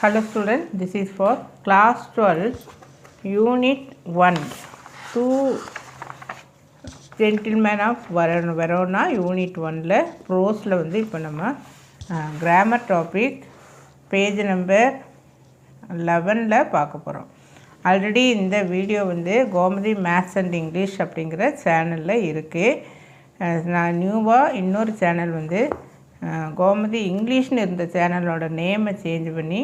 Hello students, this is for class 12 unit 1 two gentlemen of Verona unit 1ல ப்ரோஸில் வந்து இப்போ நம்ம grammar topic page number 11ல் பார்க்க போகிறோம். Already இந்த வீடியோ வந்து கோமதி மேத்ஸ் அண்ட் இங்கிலீஷ் அப்படிங்கிற சேனலில் இருக்குது. நான் நியூவாக இன்னொரு சேனல் வந்து கோமதி இங்கிலீஷ்னு இருந்த சேனலோட நேமை சேஞ்ச் பண்ணி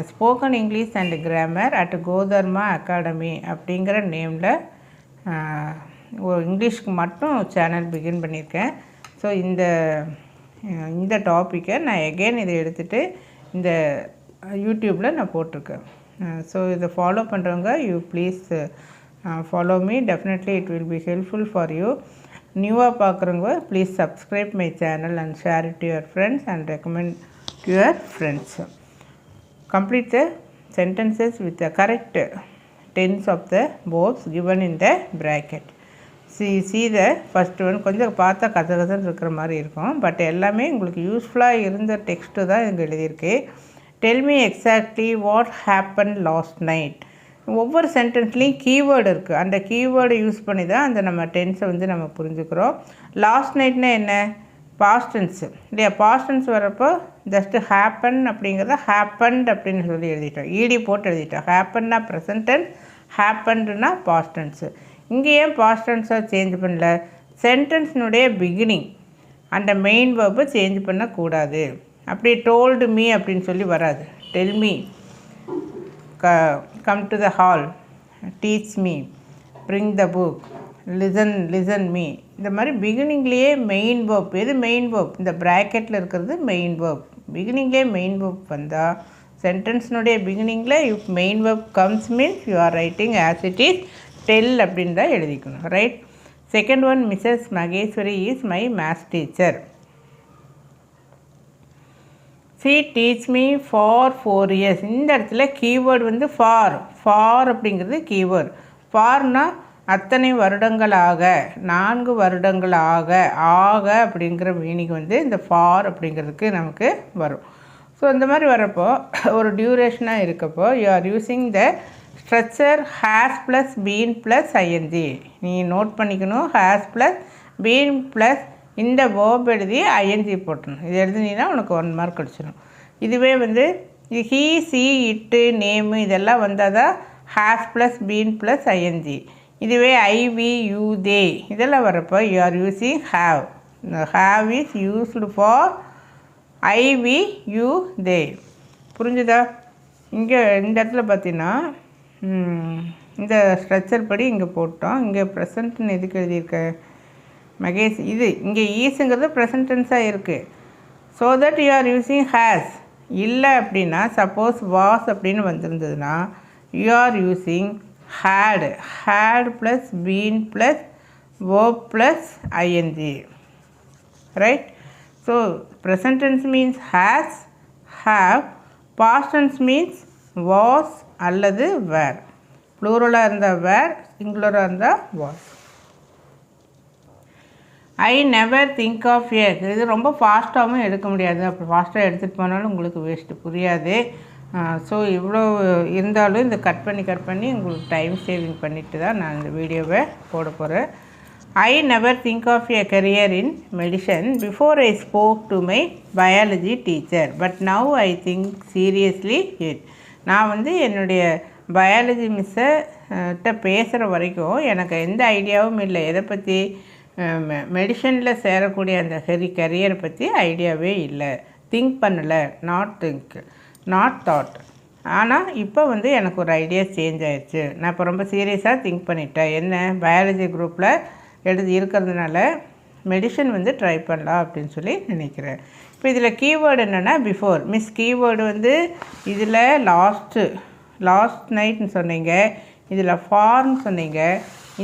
spoken English and grammar at கோதர்மா அகாடமி அப்படிங்கிற நேமில் ஒரு இங்கிலீஷ்க்கு மட்டும் சேனல் பிகின் பண்ணியிருக்கேன். ஸோ இந்த டாப்பிக்கை நான் எகெயின் இதை எடுத்துகிட்டு இந்த யூடியூப்பில் நான் போட்டிருக்கேன். ஸோ இதை ஃபாலோ பண்ணுறவங்க you please follow me, definitely it will be helpful for you. நியூவாக பார்க்குறவங்க please subscribe my channel and share it to your friends and recommend to your friends. Complete the sentences with the correct tense of the verbs given in the bracket. See the first one கொஞ்சம் பார்த்தா கசகசன்னு இருக்கிற மாதிரி இருக்கும், but எல்லாமே உங்களுக்கு யூஸ்ஃபுல்லாக இருந்த text தான் இங்கே எழுதியிருக்கு. Tell me exactly what happen last night. ஒவ்வொரு சென்டென்ஸ்லேயும் கீவேர்டு இருக்குது, அந்த கீவேர்டை யூஸ் பண்ணி தான் அந்த நம்ம டென்ஸை வந்து நம்ம புரிஞ்சுக்கிறோம். லாஸ்ட் நைட்னா என்ன? பாஸ்ட் டென்ஸு இல்லையா? பாஸ்ட் டென்ஸ் வரப்போ ஜஸ்ட்டு ஹேப்பன் அப்படிங்கிறத ஹேப்பன்ட் அப்படின்னு சொல்லி எழுதிட்டோம், ஈடி போட்டு எழுதிட்டோம். ஹேப்பன்னா ப்ரெசன்ட் டென்ஸ், ஹேப்பன்டுனா பாஸ்ட் டென்ஸு. இங்கே ஏன் பாஸ்ட் டென்ஸாக சேஞ்ச் பண்ணல? சென்டென்ஸ்னுடைய பிகினிங் அந்த மெயின் வேர்பை சேஞ்ச் பண்ணக்கூடாது. அப்படி டோல்டு மீ அப்படின்னு சொல்லி வராது. Tell me, come to the hall, teach me, bring the book, listen me. இந்த மாதிரி பிகினிங்லேயே மெயின் வேர்ப். எது மெயின் வேர்ப்? இந்த ப்ராக்கெட்டில் இருக்கிறது மெயின் வேர்ப். பிகினிங்லேயே மெயின் வேர்ப் வந்தால் சென்டென்ஸ்னுடைய பிகினிங்கில் if main verb comes means you are writing as it is tell அப்படின்னு தான் எழுதிக்கணும், right? Second one, Mrs Maheswari is my maths teacher. She teach me for 4 years. இந்த இடத்துல கீவேர்டு வந்து ஃபார் அப்படிங்கிறது கீவேர்டு. ஃபார்னா அத்தனை வருடங்களாக, 4 வருடங்களாக, அப்படிங்கிற மீனிங் வந்து இந்த ஃபார் அப்படிங்கிறதுக்கு நமக்கு வரும். ஸோ இந்த மாதிரி வரப்போ ஒரு டியூரேஷனாக இருக்கப்போ you are using the structure has plus been plus ING. நீ நோட் பண்ணிக்கணும், ஹேஸ் ப்ளஸ் பீன் ப்ளஸ் இந்த வேர்ப் எழுதி ஐஎன்ஜி போட்டணும். இது எழுதினீங்கன்னா உனக்கு 1 மார்க் கிடச்சிடும். இதுவே வந்து ஹீ, சி, இட்டு, நேமு இதெல்லாம் வந்தால் தான் has plus been plus ING. இதுவே ஐ, வி, யூ, தே இதெல்லாம் வரப்போ you are using have. Have is used for I, we, you, they. புரிஞ்சுதா? இங்கே இந்த இடத்துல பார்த்தீங்கன்னா இந்த ஸ்ட்ரக்சர் படி இங்கே போட்டோம். இங்கே ப்ரெசன்ட்னு எதுக்கு எழுதியிருக்க மகேஷ்? இது இங்கே ஈஸுங்கிறது ப்ரெசன்ட் டென்ஸாக இருக்குது. So that you are using has. இல்லை அப்படின்னா சப்போஸ் வாஸ் அப்படின்னு வந்திருந்ததுன்னா you are using had plus been plus verb plus ing, right? So present tense means has, have. Past tense means was அல்லது were. ப்ளூரலாக இருந்தால் were, சிங்குலராக இருந்தால் was. I never think of a. இது ரொம்ப ஃபாஸ்ட்டாகவும் எடுக்க முடியாது. அப்போ ஃபாஸ்ட்டாக எடுத்துகிட்டு போனாலும் உங்களுக்கு வேஸ்ட்டு, புரியாது. ஸோ இவ்வளோ இருந்தாலும் இந்த கட் பண்ணி உங்களுக்கு டைம் சேவிங் பண்ணிவிட்டு தான் நான் இந்த வீடியோவை போட போகிறேன். I never think of a career in medicine before I spoke to my biology teacher, but now I think seriously it. நான் வந்து என்னுடைய பயாலஜி மிஸ்ஸை பேசுகிற வரைக்கும் எனக்கு எந்த ஐடியாவும் இல்லை. எதை பற்றி? மெடிசனில் சேரக்கூடிய அந்த கரியரை பற்றி ஐடியாவே இல்லை. திங்க் பண்ணலை, நாட் தாட். ஆனால் இப்போ வந்து எனக்கு ஒரு ஐடியா சேஞ்ச் ஆயிடுச்சு. நான் இப்போ ரொம்ப சீரியஸாக திங்க் பண்ணிட்டேன். என்ன? பயாலஜி குரூப்பில் இருக்கிறதுனால மெடிசன் வந்து ட்ரை பண்ணலாம் அப்படின்னு சொல்லி நினைக்கிறேன். இப்போ இதில் கீவேர்டு என்னென்னா பிஃபோர். மிஸ் கீவேர்டு வந்து இதில் லாஸ்ட் நைட்னு சொன்னீங்க, இதில் ஃபார்ன்னு சொன்னீங்க.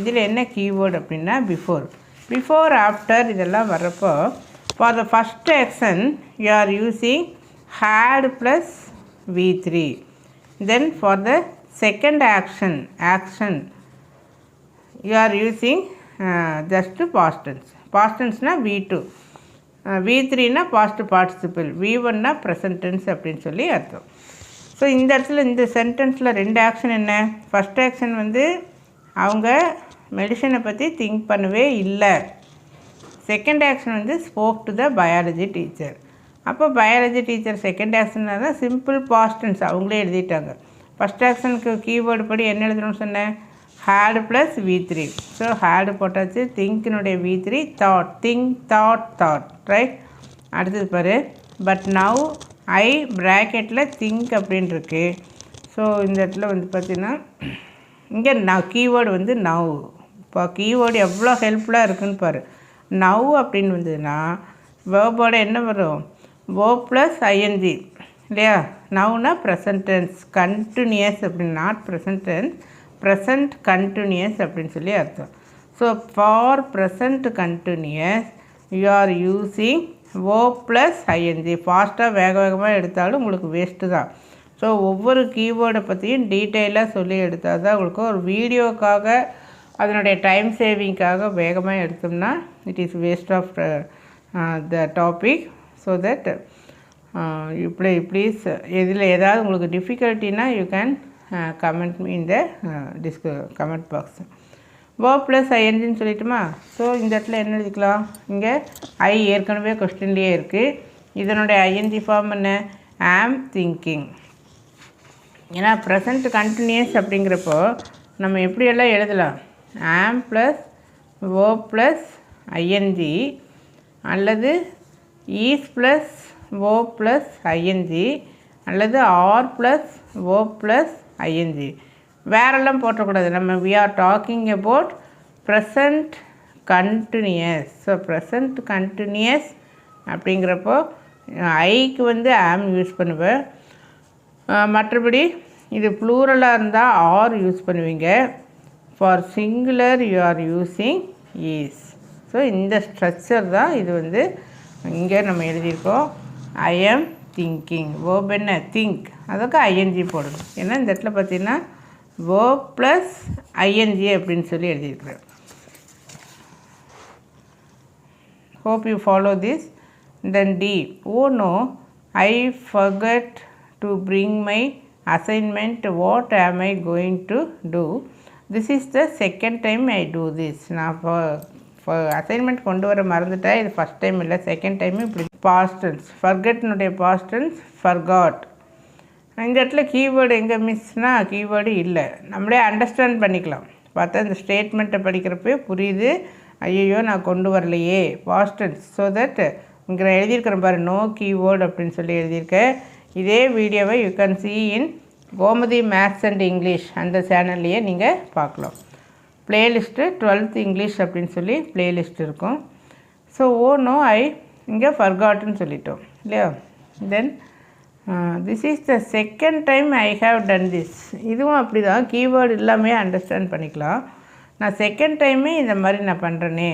இதில் என்ன கீவேர்டு அப்படின்னா பிஃபோர் ஆஃப்டர் இதெல்லாம் வர்றப்போ for the first action you are using had plus V3. Then for the second action you are using just past tense na V2, V3 na past participle, V1 na present tense அப்படின்னு சொல்லி அர்த்தம். So இந்த இடத்துல இந்த சென்டென்ஸில் 2 action என்ன? First action வந்து அவங்க மெடிசனை பற்றி திங்க் பண்ணவே இல்லை. செகண்ட் ஆக்ஷன் வந்து spoke to the biology teacher. அப்போ பயாலஜி டீச்சர் செகண்ட் ஆக்ஷனாக தான் சிம்பிள் பாஸ்ட் டென்ஸ் அவங்களே எழுதிட்டாங்க. ஃபஸ்ட் ஆக்ஷனுக்கு கீவேர்டு படி என்ன எழுதணும்னு சொன்னேன்? Had plus V3. So had போட்டாச்சு. திங்க்கினுடைய V3 thought. Think thought right. அடுத்தது பாரு, பட் நவ் ஐ ப்ராக்கெட்டில் திங்க் அப்படின்னு இருக்கு. ஸோ இந்த இடத்துல வந்து பார்த்திங்கன்னா இங்கே கீவேர்டு வந்து நவ். இப்போ கீவேர்டு எவ்வளோ ஹெல்ப்ஃபுல்லாக இருக்குதுன்னு பாரு. நவ் அப்படின்னு வந்ததுன்னா வேர்போட என்ன வரும்? verb ப்ளஸ் ஐஎன்ஜி இல்லையா? நவ்னா ப்ரெசன்ட் டென்ஸ், கண்டினியூஸ் அப்படின்னு, not present tense, present continuous அப்படின்னு சொல்லி அர்த்தம். So for present continuous you are using verb plus ING. ஃபாஸ்ட்டாக வேகமாக எடுத்தாலும் உங்களுக்கு வேஸ்ட்டு தான். ஸோ ஒவ்வொரு கீவேர்டை பற்றியும் டீட்டெயிலாக சொல்லி எடுத்தால் தான் உங்களுக்கு ஒரு வீடியோக்காக அதனுடைய டைம் சேவிங்காக வேகமாக எடுத்தோம்னா it is waste of the topic. So that please இதில் ஏதாவது உங்களுக்கு டிஃபிகல்ட்டினா யூ கேன் கமெண்ட் மீ இந்த கமெண்ட் பாக்ஸ். verb ப்ளஸ் ஐஎன்ஜின்னு சொல்லிட்டுமா? ஸோ இந்த இடத்துல என்ன எழுதிக்கலாம்? இங்கே ஐ ஏற்கனவே கொஸ்டின்லேயே இருக்குது. இதனுடைய ஐஎன்ஜி ஃபார்ம் என்ன? ஆம் திங்கிங். ஏன்னா ப்ரெசண்ட் கண்டினியூஸ் அப்படிங்கிறப்போ நம்ம எப்படியெல்லாம் எழுதலாம்? Am plus verb plus ING அல்லது is plus verb plus ING அல்லது are plus verb plus ING. வேறெல்லாம் போட்டக்கூடாது. நம்ம we are talking about present continuous. So present continuous அப்படிங்கிறப்போ ஐக்கு வந்து ஆம் யூஸ் பண்ணுவேன். மற்றபடி இது ப்ளூரலாக இருந்தால் ஆர் யூஸ் பண்ணுவீங்க. For singular you are using is. So இந்த ஸ்ட்ரக்சர் தான் இது வந்து இங்கே நம்ம எழுதியிருக்கோம். I am thinking. verb என்ன? திங்க். அதுக்கு ஐஎன்ஜி போடணும். ஏன்னா இந்த இடத்துல பார்த்தீங்கன்னா verb ப்ளஸ் ஐஎன்ஜி அப்படின்னு சொல்லி எழுதியிருக்கிறேன். hope you follow this. Then D. Oh no, I forgot to bring my assignment. What am I going to do? This is the second time I do this. நான் assignment கொண்டு வர மறந்துட்டேன். இது first time இல்லை, second time இப்படி. Past tense. ஃபர்கெட்னுடைய past tense forgot. இந்த இடத்துல கீவேர்டு எங்கே மிஸ்னா கீவேர்டு இல்லை. நம்மளே அண்டர்ஸ்டாண்ட் பண்ணிக்கலாம். பார்த்தா இந்த ஸ்டேட்மெண்ட்டை படிக்கிறப்பே புரியுது. ஐயோ நான் கொண்டு வரலையே, பாஸ்ட் டென்ஸ். ஸோ தட் இங்கே நான் எழுதியிருக்கிறேன் பாரு, நோ கீவேர்டு அப்படின்னு சொல்லி எழுதியிருக்கேன். இதே வீடியோவை you can see in Gomathi maths and English அந்த சேனல்லையே நீங்கள் பார்க்கலாம். ப்ளேலிஸ்ட்டு 12th இங்கிலீஷ் அப்படின்னு சொல்லி ப்ளேலிஸ்ட் இருக்கும். ஸோ ஓ நோ ஐ இங்கே ஃபர்காட்னு சொல்லிட்டோம் இல்லையா? Then this is the second time I have done this. இதுவும் அப்படி தான், கீவேர்டு எல்லாமே அண்டர்ஸ்டாண்ட் பண்ணிக்கலாம். நான் செகண்ட் டைமே இந்த மாதிரி நான் பண்ணுறேனே.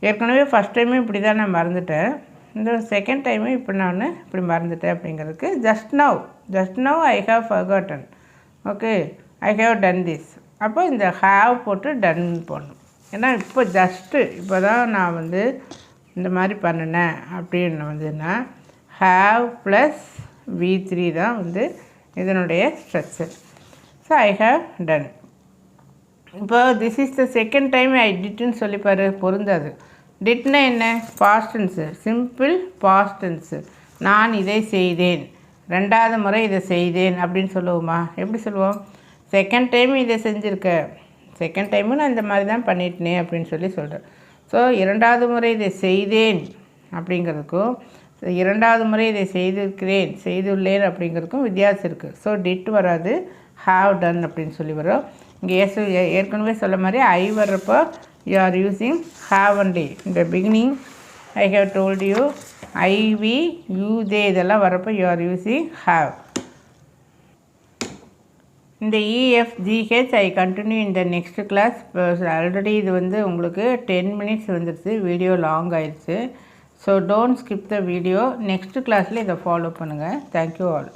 ஏற்கனவே ஃபஸ்ட் டைமே இப்படி தான் நான் மறந்துட்டேன். இந்த செகண்ட் டைமு இப்போ நான் இப்படி மறந்துட்டேன் அப்படிங்கிறதுக்கு just now I have forgotten. Okay, I have done this. அப்போ இந்த ஹாவ் போட்டு டன் போடணும். ஏன்னா இப்போ ஜஸ்ட்டு இப்போ தான் நான் வந்து இந்த மாதிரி பண்ணினேன் அப்படின்னு வந்துன்னா ஹாவ் ப்ளஸ் V3 தான் வந்து இதனுடைய structure. So I have done. இப்போ this is the second time I டிட்னு சொல்லிப்பார், பொருந்தாது. டிட்னா என்ன? Past tense, simple past tense. நான் இதை செய்தேன், ரெண்டாவது முறை இதை செய்தேன் அப்படின்னு சொல்லுவோமா? எப்படி சொல்லுவோம்? செகண்ட் டைம் இதை செஞ்சுருக்க, செகண்ட் டைமும் நான் இந்த மாதிரி தான் பண்ணிட்டேனே அப்படின்னு சொல்லி சொல்கிறேன். ஸோ இரண்டாவது முறை இதை செய்தேன் அப்படிங்கிறதுக்கும் இரண்டாவது முறை இதை செய்துள்ளேன் அப்படிங்கிறதுக்கும் வித்தியாசம் இருக்குது. ஸோ டிட் வராது, ஹாவ் டன் அப்படின்னு சொல்லி வரும். இங்கே ஏற்கனவே சொல்ல மாதிரி ஐ வர்றப்போ you are using have only. இந்த beginning I have told you, I we you they இதெல்லாம் வரப்போ யூ ஆர் யூஸிங் ஹாவ். இந்த EFGH ஐ கண்டினியூ இந்த நெக்ஸ்ட் கிளாஸ். ஆல்ரெடி இது வந்து உங்களுக்கு 10 minutes வந்துடுச்சு, வீடியோ லாங் ஆயிடுச்சு. So don't skip the video. Next கிளாஸில் இதை ஃபாலோ பண்ணுங்கள். Thank you all.